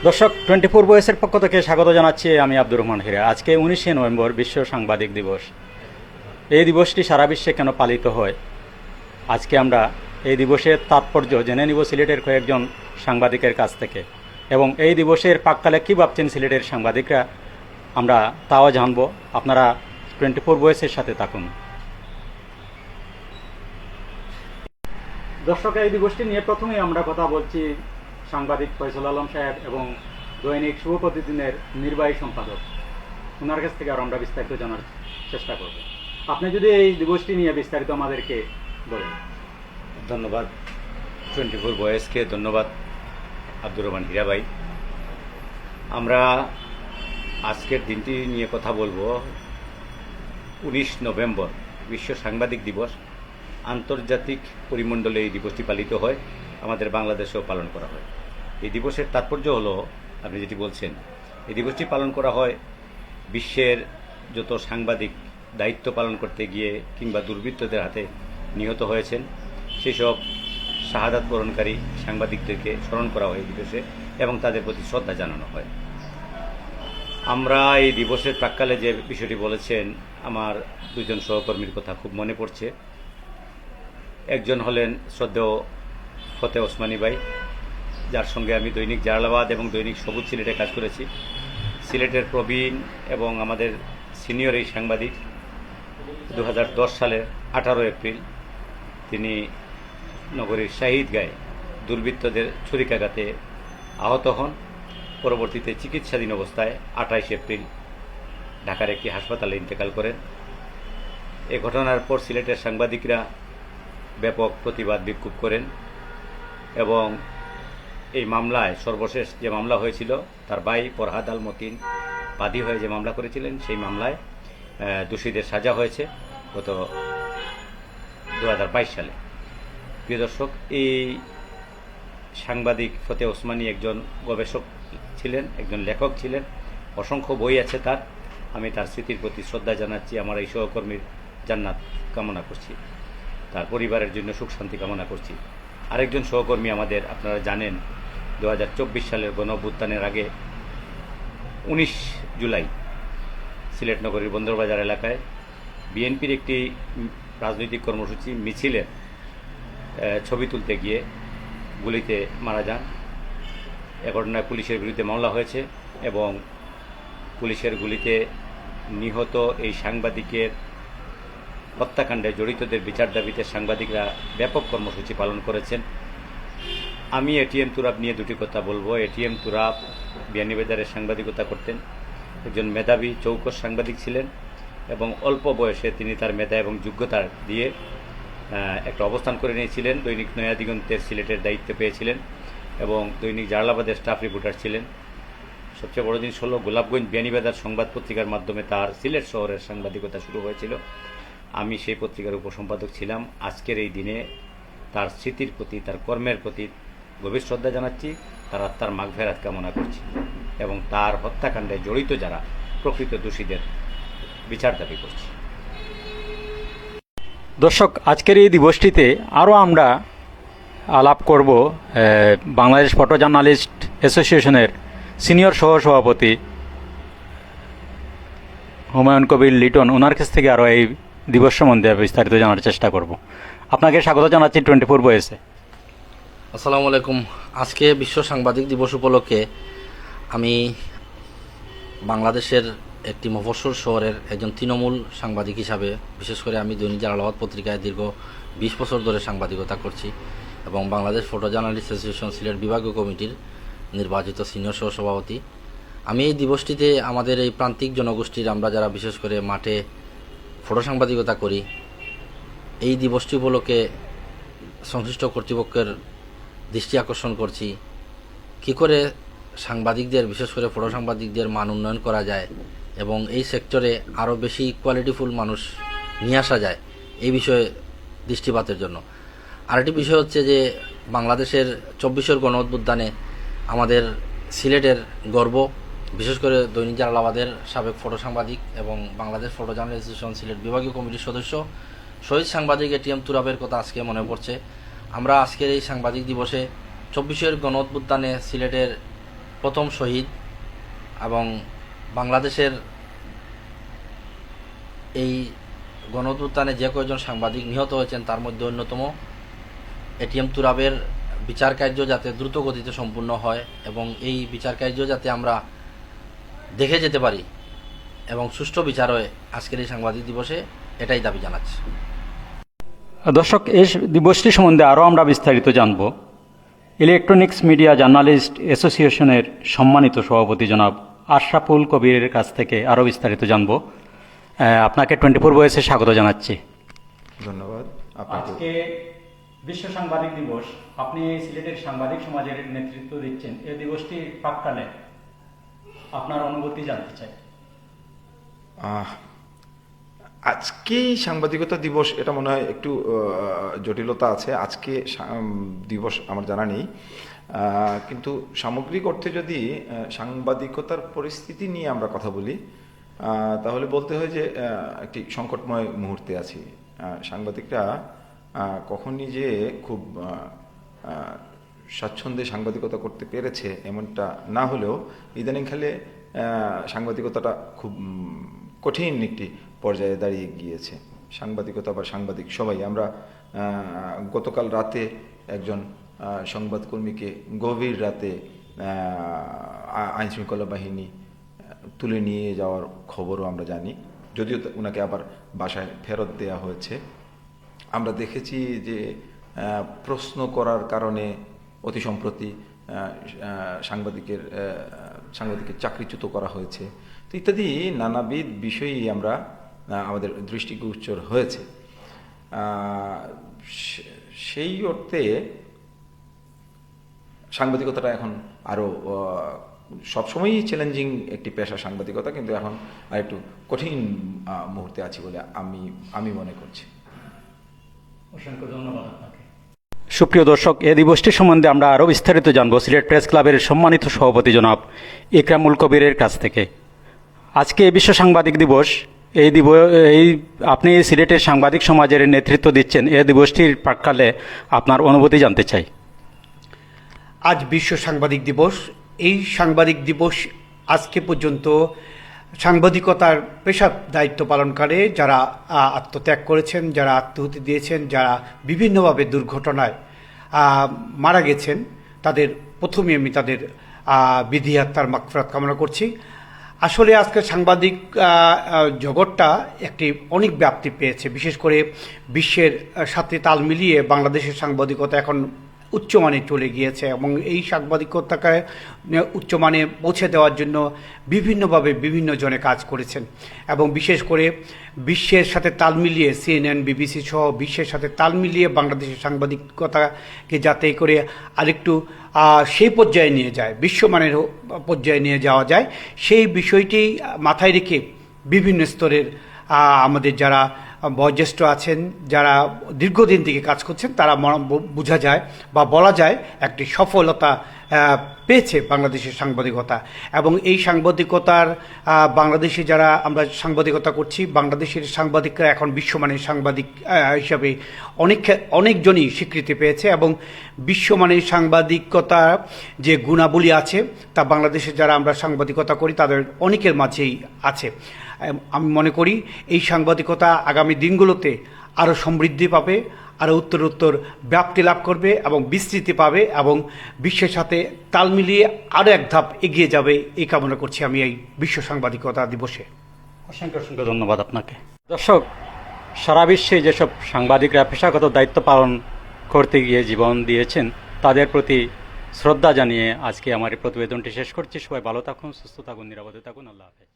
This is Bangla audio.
দর্শক 24 ভয়েসের পক্ষ থেকে স্বাগত জানাচ্ছি আমি আব্দুর রহমান হিরা। আজকে 19শে নভেম্বর বিশ্ব সাংবাদিক দিবস। এই দিবসটি সারা বিশ্বে কেন পালিত হয়, আজকে আমরা এই দিবসের তাৎপর্য জেনে নিব সিলেটের কয়েকজন সাংবাদিকের কাছ থেকে, এবং এই দিবসের প্রাক্কালে কী ভাবছেন সিলেটের সাংবাদিকরা আমরা তাও জানব। আপনারা 24 ভয়েসের সাথে থাকুন। দর্শক, এই দিবসটি নিয়ে প্রথমেই আমরা কথা বলছি সাংবাদিক ফয়সাল আলম সাহেব এবং দৈনিক শুভ প্রতিদিনের নির্বাহী সম্পাদক, ওনার কাছ থেকে আর আমরা বিস্তারিত জানার চেষ্টা করব। আপনি যদি এই দিবসটি নিয়ে বিস্তারিত আমাদেরকে বলেন। ধন্যবাদ 24 ভয়েসকে, ধন্যবাদ আব্দুর রহমান হীরা ভাই। আমরা আজকের দিনটি নিয়ে কথা বলবো। 19 নভেম্বর বিশ্ব সাংবাদিক দিবস। আন্তর্জাতিক পরিমণ্ডলে এই দিবসটি পালিত হয়, আমাদের বাংলাদেশেও পালন করা হয়। এই দিবসের তাৎপর্য হলো, আপনি যেটি বলছেন, এই দিবসটি পালন করা হয় বিশ্বের যত সাংবাদিক দায়িত্ব পালন করতে গিয়ে কিংবা দুর্বৃত্তদের হাতে নিহত হয়েছেন, সেসব শাহাদাত বরণকারী সাংবাদিকদেরকে স্মরণ করা হয় এই দিবসে এবং তাদের প্রতি শ্রদ্ধা জানানো হয়। আমরা এই দিবসের প্রাক্কালে যে বিষয়টি বলেছেন, আমার দুজন সহকর্মীর কথা খুব মনে পড়ছে। একজন হলেন শ্রদ্ধেয় ফতে ওসমানী ভাই, যার সঙ্গে আমি দৈনিক জালালাবাদ এবং দৈনিক সবুজ সিলেটে কাজ করেছি। সিলেটের প্রবীণ এবং আমাদের সিনিয়র এই সাংবাদিক। 2010 সালের 18 এপ্রিল তিনি নগরীর শাহিদগাঁয়ে দুর্বৃত্তদের ছুরিকাঘাতে আহত হন। পরবর্তীতে চিকিৎসাধীন অবস্থায় 28 এপ্রিল ঢাকার একটি হাসপাতালে ইন্তেকাল করেন। এ ঘটনার পর সিলেটের সাংবাদিকরা ব্যাপক প্রতিবাদ বিক্ষোভ করেন এবং এই মামলায় সর্বশেষ যে মামলা হয়েছিল, তার ভাই ফরহাদ আল মতিন বাদী হয়ে যে মামলা করেছিলেন, সেই মামলায় দোষীদের সাজা হয়েছে গত 2022 সালে। প্রিয় দর্শক, এই সাংবাদিক ফতে ওসমানী একজন গবেষক ছিলেন, একজন লেখক ছিলেন, অসংখ্য বই আছে তার। আমি তার স্মৃতির প্রতি শ্রদ্ধা জানাচ্ছি, আমার এই সহকর্মীর জান্নাত কামনা করছি, তার পরিবারের জন্য সুখ শান্তি কামনা করছি। আরেকজন সহকর্মী আমাদের, আপনারা জানেন, 2024 সালের গণঅভ্যুত্থানের আগে 19 জুলাই সিলেট নগরীর বন্দরবাজার এলাকায় বিএনপির একটি রাজনৈতিক কর্মসূচি মিছিলের ছবি তুলতে গিয়ে গুলিতে মারা যান। এ ঘটনায় পুলিশের বিরুদ্ধে মামলা হয়েছে এবং পুলিশের গুলিতে নিহত এই সাংবাদিকের হত্যাকাণ্ডে জড়িতদের বিচার দাবিতে সাংবাদিকরা ব্যাপক কর্মসূচি পালন করেছেন। আমি এটিএম তুরাব নিয়ে দুটি কথা বলবো। এটিএম তুরাব বিয়ানীবাজারের সাংবাদিকতা করতেন, একজন মেধাবী চৌকস সাংবাদিক ছিলেন এবং অল্প বয়সে তিনি তার মেধা এবং যোগ্যতা দিয়ে একটা অবস্থান করে নিয়েছিলেন। দৈনিক নয়া দিগন্তের সিলেটের দায়িত্ব পেয়েছিলেন এবং দৈনিক জালালাবাদের স্টাফ রিপোর্টার ছিলেন। সবচেয়ে বড় জিনিস হলো, গোলাপগঞ্জ বিয়ানীবাজার সংবাদ পত্রিকার মাধ্যমে তার সিলেট শহরের সাংবাদিকতা শুরু হয়েছিল। আমি সেই পত্রিকার উপসম্পাদক ছিলাম। আজকের এই দিনে তার স্মৃতির প্রতি, তার কর্মের প্রতি গভীর শ্রদ্ধা জানাচ্ছি, তার আত্মার মাগফেরাত কামনা করছি এবং তার হত্যাকাণ্ডে জড়িত যারা প্রকৃত দোষীদের বিচার দাবি করছি। দর্শক, আজকের এই দিবসটিতে আরও আমরা আলাপ করব বাংলাদেশ ফটো জার্নালিস্ট অ্যাসোসিয়েশনের সিনিয়র সহসভাপতি হুমায়ুন কবির লিটন, ওনার কাছ থেকে আরও এই দিবস সম্বন্ধে বিস্তারিত জানার চেষ্টা করব। আপনাকে স্বাগত জানাচ্ছি 24 ভয়েসে। আসসালামু আলাইকুম। আজকে বিশ্ব সাংবাদিক দিবস উপলক্ষে আমি বাংলাদেশের একটি মফস্বল শহরের একজন তৃণমূল সাংবাদিক হিসাবে, বিশেষ করে আমি দৈনিক জালালাবাদ পত্রিকায় দীর্ঘ 20 বছর ধরে সাংবাদিকতা করছি এবং Bangladesh photo journalist association Sylhet বিভাগীয় কমিটির নির্বাচিত সিনিয়র সহসভাপতি। আমি এই দিবসটিতে আমাদের এই প্রান্তিক জনগোষ্ঠীর, আমরা যারা বিশেষ করে মাঠে ফটো সাংবাদিকতা করি, এই দিবসটি উপলক্ষে সংশ্লিষ্ট কর্তৃপক্ষের দৃষ্টি আকর্ষণ করছি কী করে সাংবাদিকদের, বিশেষ করে ফটো সাংবাদিকদের মান উন্নয়ন করা যায় এবং এই সেক্টরে আরও বেশি কোয়ালিটিফুল মানুষ নিয়ে আসা যায়, এই বিষয়ে দৃষ্টিপাতের জন্য। আরেকটি বিষয় হচ্ছে যে বাংলাদেশের 24 গণ অভ্যুত্থানে আমাদের সিলেটের গর্ব, বিশেষ করে দৈনিক জালালাবাদের সাবেক ফটো সাংবাদিক এবং Bangladesh photo journalist association Sylhet বিভাগীয় কমিটির সদস্য শহীদ সাংবাদিক এটিএম তুরাবের কথা আজকে মনে পড়ছে। আমরা আজকের এই সাংবাদিক দিবসে 24 গণ অভ্যুত্থানে সিলেটের প্রথম শহীদ এবং বাংলাদেশের এই গণঅভ্যুত্থানে যে কয়জন সাংবাদিক নিহত হয়েছেন তার মধ্যে অন্যতম এটিএম তুরাবের বিচার কার্য যাতে দ্রুত গতিতে সম্পূর্ণ হয় এবং এই বিচার কার্য যাতে আমরা দেখে যেতে পারি এবং সুষ্ঠু বিচার হয় আজকের এই সাংবাদিক দিবসে, এটাই দাবি জানাচ্ছি। দর্শক, এই দিবসটি সম্বন্ধে আরও আমরা বিস্তারিত জানব ইলেকট্রনিক্স মিডিয়া জার্নালিস্ট অ্যাসোসিয়েশনের সম্মানিত সভাপতি জনাব আশরাফুল কবিরের কাছ থেকে আরও বিস্তারিত জানব। আপনাকে 24 ভয়েসে স্বাগত জানাচ্ছি। ধন্যবাদ আপনাকে। আজকে বিশ্ব সাংবাদিক দিবস, আপনি সিলেটের সাংবাদিক সমাজের নেতৃত্ব দিচ্ছেন, এই দিবসটির প্রাক্কালে আপনার অনুভূতি জানতে চাই। আজকে সাংবাদিকতা দিবস, এটা মনে হয় একটু জটিলতা আছে। আজকে দিবস আমার জানা নেই, কিন্তু সামগ্রিক অর্থে যদি সাংবাদিকতার পরিস্থিতি নিয়ে আমরা কথা বলি তাহলে বলতে হয় যে একটি সংকটময় মুহূর্তে আছি। সাংবাদিকরা কখনই যে খুব স্বাচ্ছন্দ্যে সাংবাদিকতা করতে পেরেছে এমনটা না হলেও ইদানিংকালে সাংবাদিকতাটা খুব কঠিন একটি পর্যায়ে দাঁড়িয়ে গিয়েছে। সাংবাদিকতা বা সাংবাদিক সবাই আমরা গতকাল রাতে একজন সংবাদকর্মীকে গভীর রাতে আইনশৃঙ্খলা বাহিনী তুলে নিয়ে যাওয়ার খবরও আমরা জানি, যদিও ওনাকে আবার বাসায় ফেরত দেওয়া হয়েছে। আমরা দেখেছি যে প্রশ্ন করার কারণে অতি সম্প্রতি সাংবাদিকের চাকরিচ্যুত করা হয়েছে, তো ইত্যাদি নানাবিধ বিষয়ই আমরা আমাদের দৃষ্টিগোচর হয়েছে। সেই অর্থে সাংবাদিকতাটা এখন আরও সবসময়ই চ্যালেঞ্জিং একটি পেশা সাংবাদিকতা, কিন্তু এখন আর একটু কঠিন মুহূর্তে আছি বলে আমি মনে করছি। অসংখ্য ধন্যবাদ আপনাকে। সুপ্রিয় দর্শক, এই দিবসটি সম্বন্ধে আমরা আরও বিস্তারিত জানব সিলেট প্রেস ক্লাবের সম্মানিত সভাপতি জনাব ইকরামুল কবিরের কাছ থেকে। আজকে বিশ্ব সাংবাদিক দিবস, আপনি সিলেটের সাংবাদিক সমাজের নেতৃত্ব দিচ্ছেন, এই দিবসটির প্রাক্কালে আপনার অনুভূতি জানতে চাই। আজ বিশ্ব সাংবাদিক দিবস। এই সাংবাদিক দিবস আজকে পর্যন্ত সাংবাদিকতার পেশা দায়িত্ব পালনকারী যারা আত্মত্যাগ করেছেন, যারা আত্মাহুতি দিয়েছেন, যারা বিভিন্নভাবে দুর্ঘটনায় মারা গেছেন, তাদের প্রথমে আমি তাদের বিধি আত্মার মাগফিরাত কামনা করছি। আসলে আজকে সাংবাদিক জগৎটা একটি অনেক ব্যাপ্তি পেয়েছে, বিশেষ করে বিশ্বের সাথে তাল মিলিয়ে বাংলাদেশের সাংবাদিকতা এখন উচ্চমানে চলে গিয়েছে এবং এই সাংবাদিকতাকে উচ্চমানে পৌঁছে দেওয়ার জন্য বিভিন্নভাবে বিভিন্ন জনে কাজ করেছেন এবং বিশেষ করে বিশ্বের সাথে তাল মিলিয়ে CNN, BBC সহ বিশ্বের সাথে তাল মিলিয়ে বাংলাদেশের সাংবাদিকতাকে যাতে করে আরেকটু সেই পর্যায়ে নিয়ে যায়, বিশ্বমানের পর্যায়ে নিয়ে যাওয়া যায়, সেই বিষয়টি মাথায় রেখে বিভিন্ন স্তরের আমাদের যারা বয়োজ্যেষ্ঠ আছেন, যারা দীর্ঘদিন থেকে কাজ করছেন, তারা বোঝা যায় বা বলা যায় একটি সফলতা পেয়েছে বাংলাদেশের সাংবাদিকতা। এবং এই সাংবাদিকতার বাংলাদেশে যারা আমরা সাংবাদিকতা করছি, বাংলাদেশের সাংবাদিকরা এখন বিশ্বমানের সাংবাদিক হিসাবে অনেকজনই স্বীকৃতি পেয়েছে এবং বিশ্বমানের সাংবাদিকতা যে গুণাবলী আছে তা বাংলাদেশে যারা আমরা সাংবাদিকতা করি তাদের অনেকের মাঝেই আছে। আমি মনে করি এই সাংবাদিকতা আগামী দিনগুলোতে আরও সমৃদ্ধি পাবে, আরও উত্তরোত্তর ব্যাপ্তি লাভ করবে এবং বিস্তৃতি পাবে এবং বিশ্বের সাথে তাল মিলিয়ে আরও এক ধাপ এগিয়ে যাবে, এই কামনা করছি আমি এই বিশ্ব সাংবাদিকতা দিবসে। অসংখ্য ধন্যবাদ আপনাকে। দর্শক, সারা বিশ্বে যেসব সাংবাদিকরা পেশাগত দায়িত্ব পালন করতে গিয়ে জীবন দিয়েছেন তাদের প্রতি শ্রদ্ধা জানিয়ে আজকে আমার এই প্রতিবেদনটি শেষ করছি। সবাই ভালো থাকুন, সুস্থ থাকুন, নিরাপদে থাকুন। আল্লাহ হাফেজ।